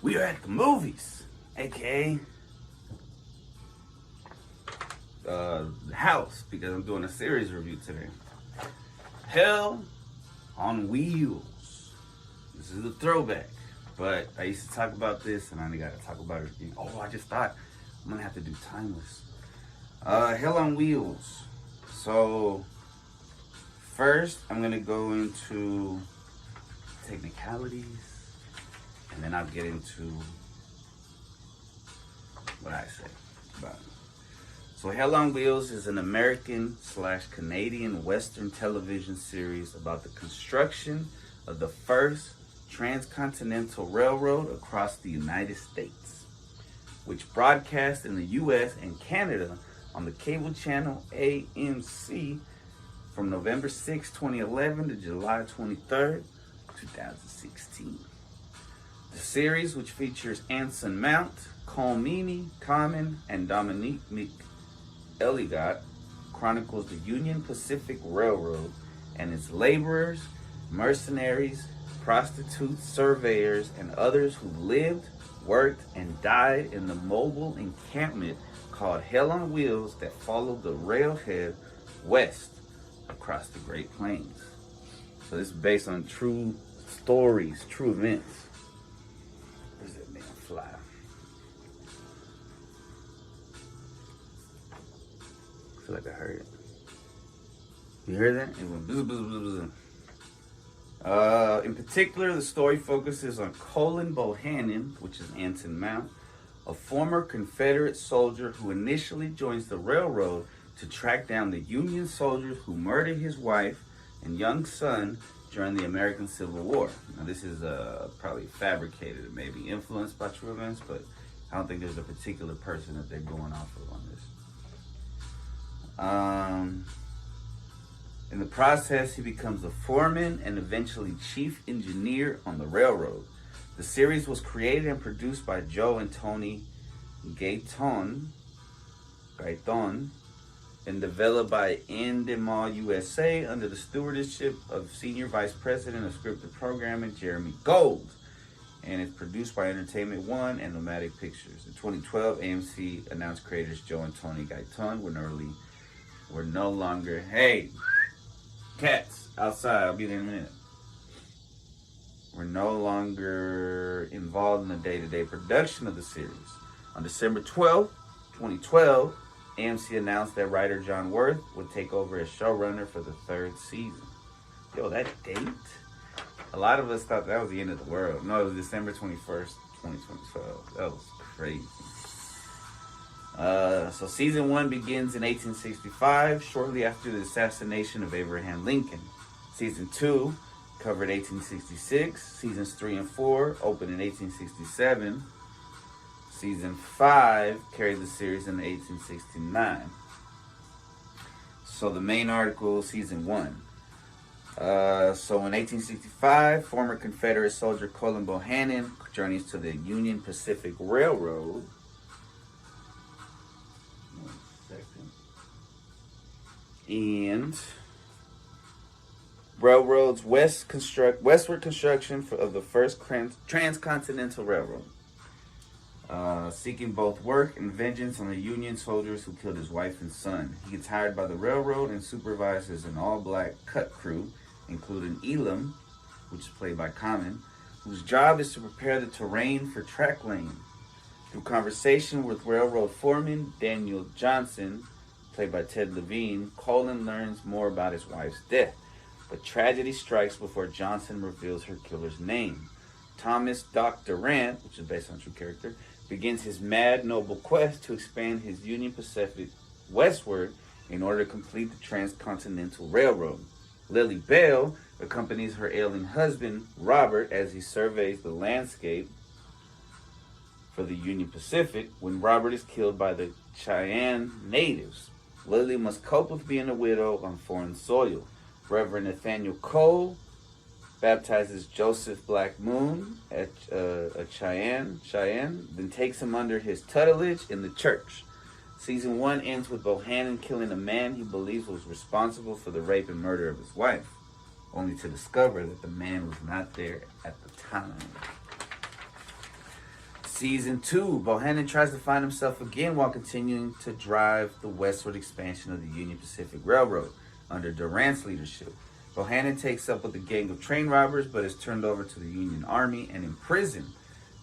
We are at the movies, aka the house, because I'm doing a series review today. Hell on Wheels. This is a throwback, but I used to talk about this and I only got to talk about it again. Oh, I just thought I'm gonna have to do Timeless. Hell on Wheels. So first I'm gonna go into technicalities, and then I'll get into what I say about it. So Hell on Wheels is an American/Canadian Western television series about the construction of the first transcontinental railroad across the United States, which broadcast in the US and Canada on the cable channel AMC from November 6, 2011 to July 23rd, 2016. The series, which features Anson Mount, Cole Meany, Common, and Dominique Elliott, chronicles the Union Pacific Railroad and its laborers, mercenaries, prostitutes, surveyors, and others who lived, worked, and died in the mobile encampment called Hell on Wheels that followed the railhead west across the Great Plains. So this is based on true stories, true events. Where's that damn fly? I feel like I heard it. You heard that? It went bzz, bzz, bzz, bzz. In particular, the story focuses on Colin Bohannon, which is Anson Mount, a former Confederate soldier who initially joins the railroad to track down the Union soldiers who murdered his wife and young son during the American Civil War. Now, this is probably fabricated, maybe influenced by true events, but I don't think there's a particular person that they're going off of on this. In the process, he becomes a foreman and eventually chief engineer on the railroad. The series was created and produced by Joe and Tony Gaiton, and developed by Endemol USA under the stewardship of Senior Vice President of Scripted Programming Jeremy Gold, and it's produced by Entertainment One and Nomadic Pictures. In 2012, AMC announced creators Joe and Tony Gaiton were no longer, hey, cats, outside, I'll be there in a minute. We're no longer involved in the day-to-day production of the series. On December 12th, 2012, AMC announced that writer John Worth would take over as showrunner for the third season. Yo, that date? A lot of us thought that was the end of the world. No, it was December 21st, 2012. That was crazy. So season 1 begins in 1865, shortly after the assassination of Abraham Lincoln. Season 2 covered 1866. Seasons 3 and 4 opened in 1867. Season 5 carried the series into 1869. So the main article, season 1. So in 1865, former Confederate soldier Colin Bohannon journeys to the Union Pacific Railroad. And railroad's westward construction of the first transcontinental railroad, seeking both work and vengeance on the Union soldiers who killed his wife and son. He gets hired by the railroad and supervises an all-black cut crew, including Elam, which is played by Common, whose job is to prepare the terrain for track laying. Through conversation with railroad foreman Daniel Johnson, played by Ted Levine, Colin learns more about his wife's death. But tragedy strikes before Johnson reveals her killer's name. Thomas Doc Durant, which is based on a true character, begins his mad, noble quest to expand his Union Pacific westward in order to complete the Transcontinental Railroad. Lily Bell accompanies her ailing husband, Robert, as he surveys the landscape for the Union Pacific when Robert is killed by the Cheyenne natives. Lily must cope with being a widow on foreign soil. Reverend Nathaniel Cole baptizes Joseph Black Moon at Cheyenne, then takes him under his tutelage in the church. Season 1 ends with Bohannon killing a man he believes was responsible for the rape and murder of his wife, only to discover that the man was not there at the time. Season 2, Bohannon tries to find himself again while continuing to drive the westward expansion of the Union Pacific Railroad under Durant's leadership. Bohannon takes up with a gang of train robbers but is turned over to the Union Army and imprisoned.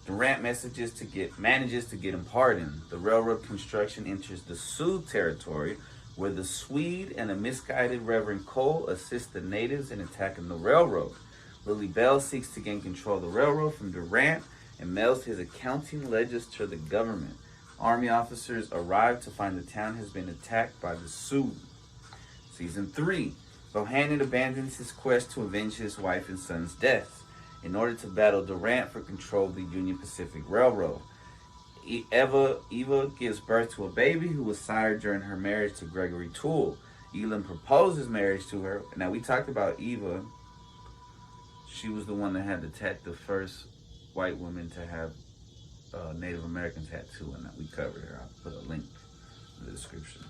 Durant manages to get him pardoned. The railroad construction enters the Sioux territory, where the Swede and a misguided Reverend Cole assist the natives in attacking the railroad. Lily Bell seeks to gain control of the railroad from Durant and mails his accounting ledgers to the government. Army officers arrive to find the town has been attacked by the Sioux. Season 3. Bohannon abandons his quest to avenge his wife and son's deaths in order to battle Durant for control of the Union Pacific Railroad. Eva gives birth to a baby who was sired during her marriage to Gregory Toole. Elam proposes marriage to her. Now, we talked about Eva. She was the one that had the first white woman to have Native American tattoo, and we covered her. I'll put a link in the description.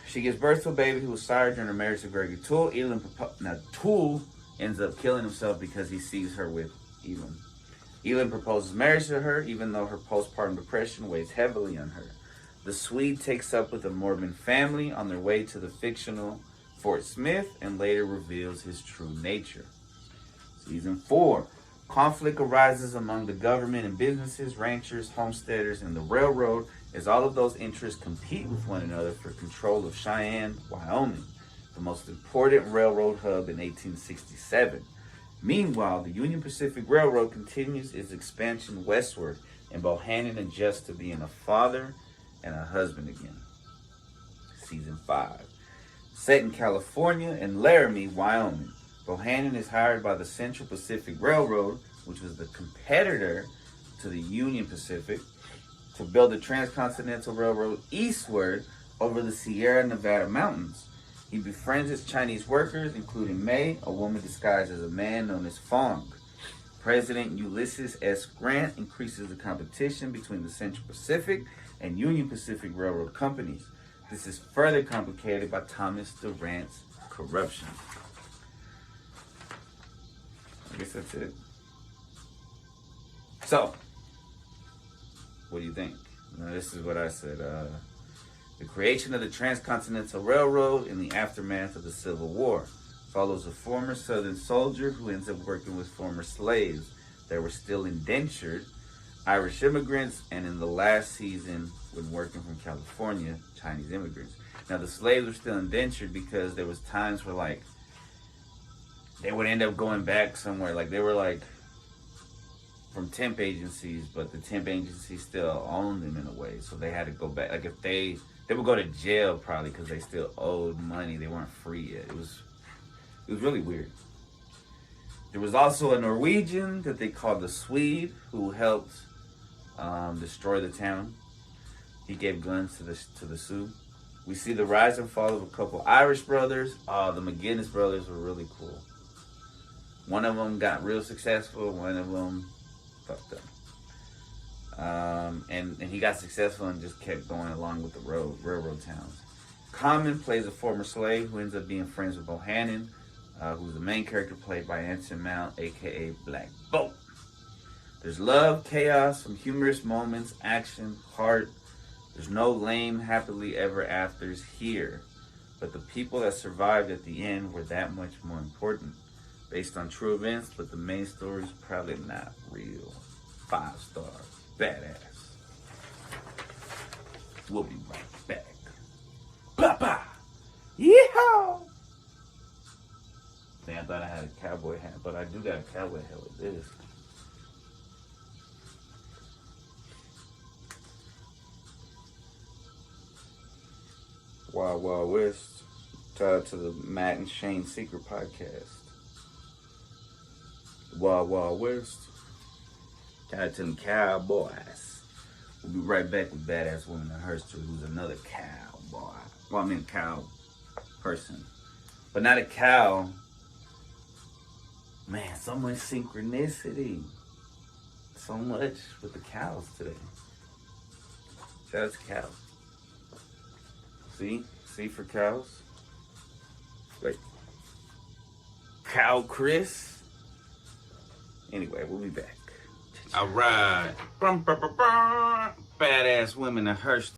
She gives birth to a baby who was sired during her marriage to Gregory Toole. Now, Toole ends up killing himself because he sees her with Elam. Elam proposes marriage to her, even though her postpartum depression weighs heavily on her. The Swede takes up with the Mormon family on their way to the fictional Fort Smith and later reveals his true nature. Season 4. Conflict arises among the government and businesses, ranchers, homesteaders, and the railroad as all of those interests compete with one another for control of Cheyenne, Wyoming, the most important railroad hub in 1867. Meanwhile, the Union Pacific Railroad continues its expansion westward, and Bohannon adjusts to being a father and a husband again. Season 5. Set in California and Laramie, Wyoming, Bohannon is hired by the Central Pacific Railroad, which was the competitor to the Union Pacific, to build a transcontinental railroad eastward over the Sierra Nevada mountains. He befriends his Chinese workers, including May, a woman disguised as a man known as Fong. President Ulysses S. Grant increases the competition between the Central Pacific and Union Pacific Railroad companies. This is further complicated by Thomas Durant's corruption. I guess that's it. So, what do you think? Now, this is what I said. The creation of the Transcontinental Railroad in the aftermath of the Civil War follows a former Southern soldier who ends up working with former slaves that were still indentured, Irish immigrants, and in the last season, when working from California, Chinese immigrants. Now, the slaves were still indentured because there was times where, like, they would end up going back somewhere. Like, they were, like, from temp agencies, but the temp agencies still owned them in a way, so they had to go back. Like, if they would go to jail probably because they still owed money. They weren't free yet. It was really weird. There was also a Norwegian that they called the Swede who helped destroy the town. He gave guns to the Sioux. We see the rise and fall of a couple Irish brothers. The McGinnis brothers were really cool. One of them got real successful. One of them fucked up. And he got successful and just kept going along with the railroad towns. Common plays a former slave who ends up being friends with Bohannon, who's the main character played by Anson Mount, a.k.a. Black Bolt. There's love, chaos, some humorous moments, action, heart. There's no lame happily ever afters here. But the people that survived at the end were that much more important. Based on true events, but the main story is probably not real. 5 stars. Badass. We'll be right back. Bye-bye. Yeehaw! Dang, I thought I had a cowboy hat, but I do got a cowboy hat with this. Wild Wild West. Shout out to the Matt and Shane Secret Podcast. Wild Wild West. Shout out to them cowboys. We'll be right back with Badass Woman in Herster, who's another cowboy. Well, I mean cow person. But not a cow. Man, so much synchronicity. So much with the cows today. Shout out to cows. See for cows. Wait. Cow Chris. Anyway, we'll be back. All right. Badass women in Hurst.